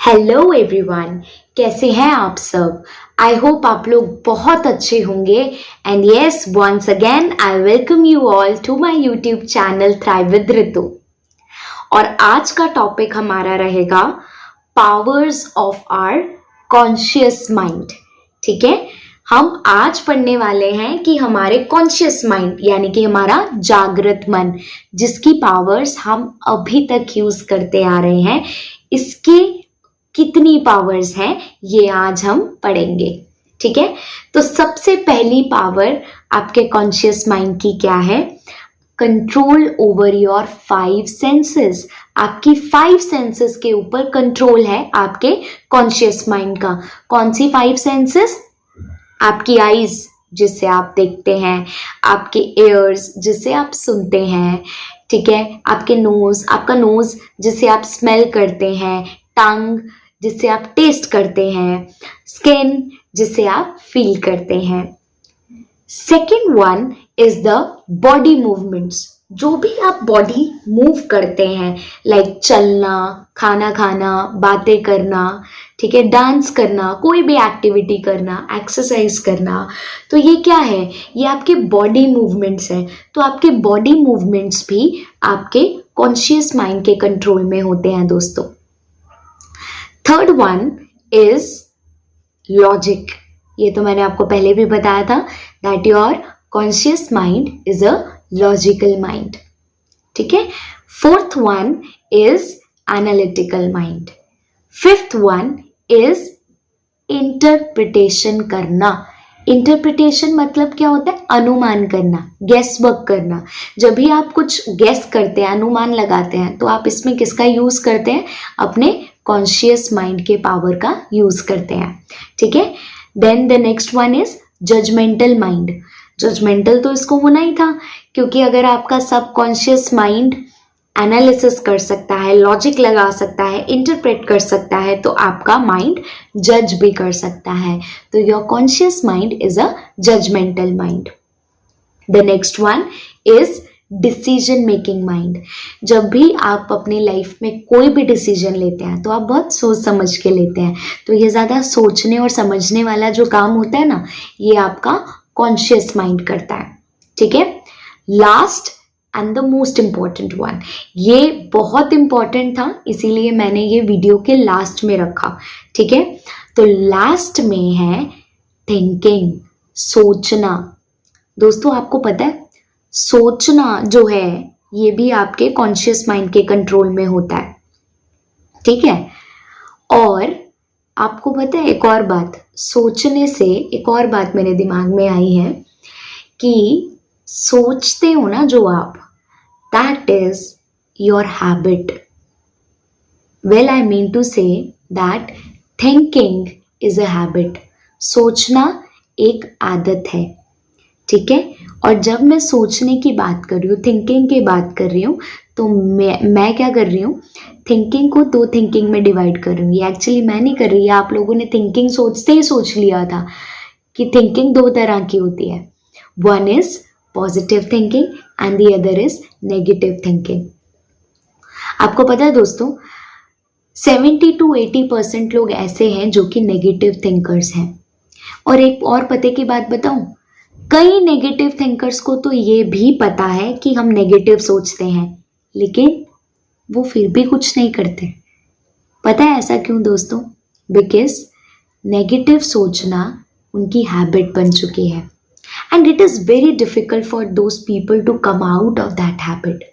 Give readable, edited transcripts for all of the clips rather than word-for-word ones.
Hello everyone, कैसे हैं आप सब। आई होप आप लोग बहुत अच्छे होंगे and yes once again I welcome you all to my YouTube channel thrive with Ritu. और आज का टॉपिक हमारा रहेगा powers of our conscious mind. ठीक है, हम आज पढ़ने वाले हैं कि हमारे कॉन्शियस माइंड यानी कि हमारा जागृत मन, जिसकी पावर्स हम अभी तक यूज करते आ रहे हैं, इसके कितनी पावर्स हैं ये आज हम पढ़ेंगे। ठीक है, तो सबसे पहली पावर आपके कॉन्शियस माइंड की क्या है? Control over your 5 senses. आपकी 5 सेंसेस के ऊपर कंट्रोल है आपके कॉन्शियस माइंड का। कौन सी 5 सेंसेस? आपकी आईज जिससे आप देखते हैं, आपके एयर्स जिससे आप सुनते हैं, ठीक है, आपके नोज, आपका नोज जिससे आप स्मेल करते हैं, टंग जिससे आप टेस्ट करते हैं, स्किन जिससे आप फील करते हैं। Second one is the body movements. जो भी आप बॉडी मूव करते हैं, लाइक चलना, खाना खाना, बातें करना, ठीक है, डांस करना, कोई भी एक्टिविटी करना, एक्सरसाइज करना, तो ये क्या है? ये आपके बॉडी मूवमेंट्स हैं। तो आपके बॉडी मूवमेंट्स भी आपके कॉन्शियस माइंड के कंट्रोल में होते हैं दोस्तों। Third one is logic. ये तो मैंने आपको पहले भी बताया था that your conscious mind is a logical mind. ठीक है, fourth one is analytical mind. Fifth one is interpretation करना। इंटरप्रिटेशन मतलब क्या होता है? अनुमान करना, गेस वर्क करना। जब भी आप कुछ गेस करते हैं, अनुमान लगाते हैं, तो आप इसमें किसका यूज करते हैं? अपने कॉन्शियस माइंड के पावर का यूज करते हैं। ठीक है, then the next one is judgmental mind. Judgmental तो इसको होना ही था, क्योंकि अगर आपका सबकॉन्शियस माइंड एनालिसिस कर सकता है, लॉजिक लगा सकता है, इंटरप्रेट कर सकता है, तो आपका माइंड जज भी कर सकता है। तो your conscious mind is a judgmental mind. The next one is decision making mind. जब भी आप अपनी लाइफ में कोई भी डिसीजन लेते हैं तो आप बहुत सोच समझ के लेते हैं। तो ये ज़्यादा सोचने और समझने वाला जो काम होता है ना, ये आपका कॉन्शियस माइंड करता है। ठीक है, last and the most important one, ये बहुत इम्पॉर्टेंट था इसीलिए मैंने ये वीडियो के लास्ट में रखा। ठीक है, तो लास्ट में है थिंकिंग, सोचना। दोस्तों आपको पता है, सोचना जो है ये भी आपके कॉन्शियस माइंड के कंट्रोल में होता है। ठीक है, और आपको पता है एक और बात, सोचने से एक और बात मेरे दिमाग में आई है कि सोचते हो ना जो आप, that is your habit. Well I mean to say that thinking is a habit. सोचना एक आदत है। ठीक है, और जब मैं सोचने की बात कर रही हूँ, थिंकिंग की बात कर रही हूँ, तो मैं क्या कर रही हूँ? थिंकिंग को 2 थिंकिंग में डिवाइड कर रही हूँ। ये एक्चुअली मैं नहीं कर रही है, आप लोगों ने थिंकिंग सोचते ही सोच लिया था कि थिंकिंग 2 तरह की होती है। One is positive thinking and the other is negative thinking. आपको पता है दोस्तों, 70 to 80% लोग ऐसे हैं जो कि नेगेटिव थिंकर्स हैं। और एक और पते की बात बताऊं, कई नेगेटिव थिंकर्स को तो ये भी पता है कि हम नेगेटिव सोचते हैं, लेकिन वो फिर भी कुछ नहीं करते। पता है ऐसा क्यों दोस्तों? बिकॉज नेगेटिव सोचना उनकी हैबिट बन चुकी है and it is very difficult for those people to come out of that habit.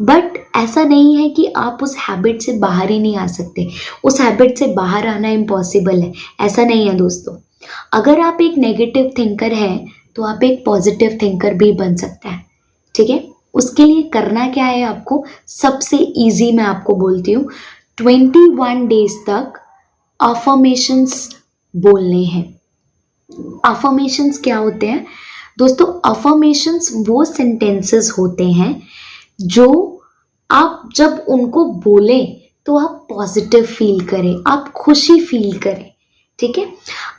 But ऐसा नहीं है कि आप उस हैबिट से बाहर ही नहीं आ सकते, उस हैबिट से बाहर आना इम्पॉसिबल है, ऐसा नहीं है दोस्तों। अगर आप एक नेगेटिव थिंकर हैं तो आप एक पॉजिटिव थिंकर भी बन सकते हैं। ठीक है, उसके लिए करना क्या है आपको? सबसे इजी मैं आपको बोलती हूँ, 21 डेज तक अफर्मेशंस बोलने हैं। अफर्मेशंस क्या होते हैं दोस्तों? अफर्मेशंस वो सेंटेंसेस होते हैं जो आप जब उनको बोलें तो आप पॉजिटिव फील करें, आप खुशी फील करें। ठीक है,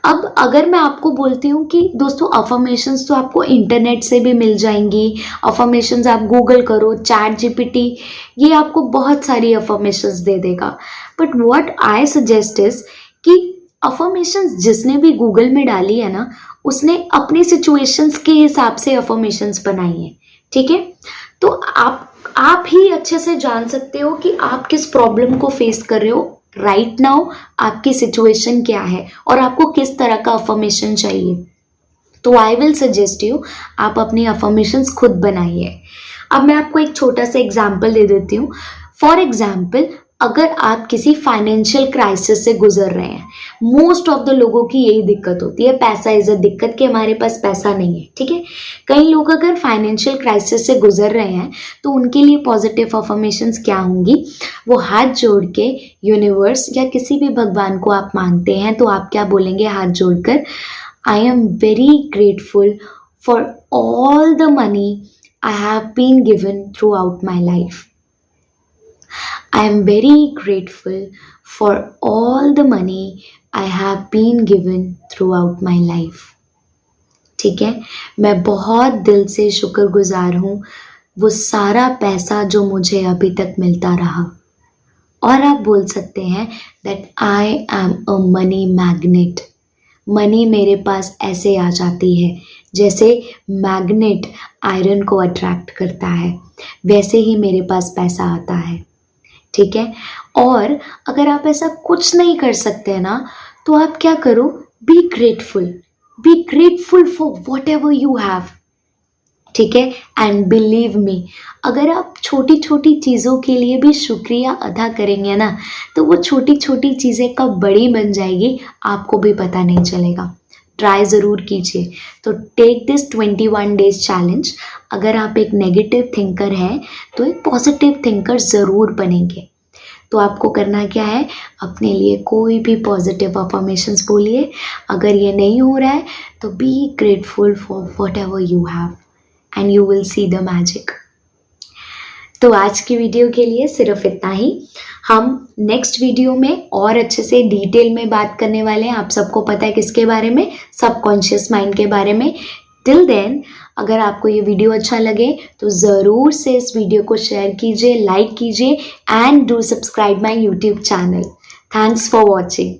अब अगर मैं आपको बोलती हूँ कि दोस्तों अफर्मेशंस तो आपको इंटरनेट से भी मिल जाएंगी, अफर्मेशंस आप गूगल करो, चैट जीपीटी ये आपको बहुत सारी अफर्मेशंस दे देगा, but what I suggest is कि अफर्मेशंस जिसने भी गूगल में डाली है ना, उसने अपनी सिचुएशंस के हिसाब से अफर्मेशंस बनाई है, ठीक है। तो आप ही अच्छे से जान सकते हो कि आप किस प्रॉब्लम को फेस कर रहे हो राइट नाउ, आपकी सिचुएशन क्या है और आपको किस तरह का अफर्मेशन चाहिए। तो आई विल सजेस्ट यू आप अपनी अफर्मेशंस खुद बनाइए। अब मैं आपको एक छोटा सा एग्जाम्पल दे देती हूँ। फॉर एग्जाम्पल, अगर आप किसी फाइनेंशियल क्राइसिस से गुजर रहे हैं, मोस्ट ऑफ द लोगों की यही दिक्कत होती है, पैसा इज अ दिक्कत कि हमारे पास पैसा नहीं है, ठीक है। कई लोग अगर फाइनेंशियल क्राइसिस से गुजर रहे हैं तो उनके लिए पॉजिटिव अफर्मेशंस क्या होंगी, वो हाथ जोड़ के यूनिवर्स या किसी भी भगवान को आप मानते हैं तो आप क्या बोलेंगे हाथ जोड़कर, I am very grateful for all the money I have been given throughout my life. I am very grateful for all the money I have been given throughout my life. ठीक है, मैं बहुत दिल से शुक्रगुजार हूँ वो सारा पैसा जो मुझे अभी तक मिलता रहा। और आप बोल सकते हैं that I am a money magnet. Money मेरे पास ऐसे आ जाती है जैसे मैग्नेट आयरन को अट्रैक्ट करता है, वैसे ही मेरे पास पैसा आता है, ठीक है। और अगर आप ऐसा कुछ नहीं कर सकते ना तो आप क्या करो, be grateful for what ever you have, ठीक है। एंड बिलीव मी, अगर आप छोटी छोटी चीज़ों के लिए भी शुक्रिया अदा करेंगे ना तो वो छोटी छोटी चीज़ें कब बड़ी बन जाएगी आपको भी पता नहीं चलेगा। ट्राई ज़रूर कीजिए। तो टेक दिस 21 डेज चैलेंज। अगर आप एक नेगेटिव थिंकर हैं तो एक पॉजिटिव थिंकर ज़रूर बनेंगे। तो आपको करना क्या है, अपने लिए कोई भी पॉजिटिव अफर्मेशंस बोलिए। अगर ये नहीं हो रहा है तो be grateful for what ever you have and you will see the magic. तो आज की वीडियो के लिए सिर्फ इतना ही। हम नेक्स्ट वीडियो में और अच्छे से डिटेल में बात करने वाले हैं। आप सबको पता है किसके बारे में, सबकॉन्शियस माइंड के बारे में। टिल देन, अगर आपको ये वीडियो अच्छा लगे तो ज़रूर से इस वीडियो को शेयर कीजिए, लाइक कीजिए and do subscribe my YouTube channel. Thanks for watching.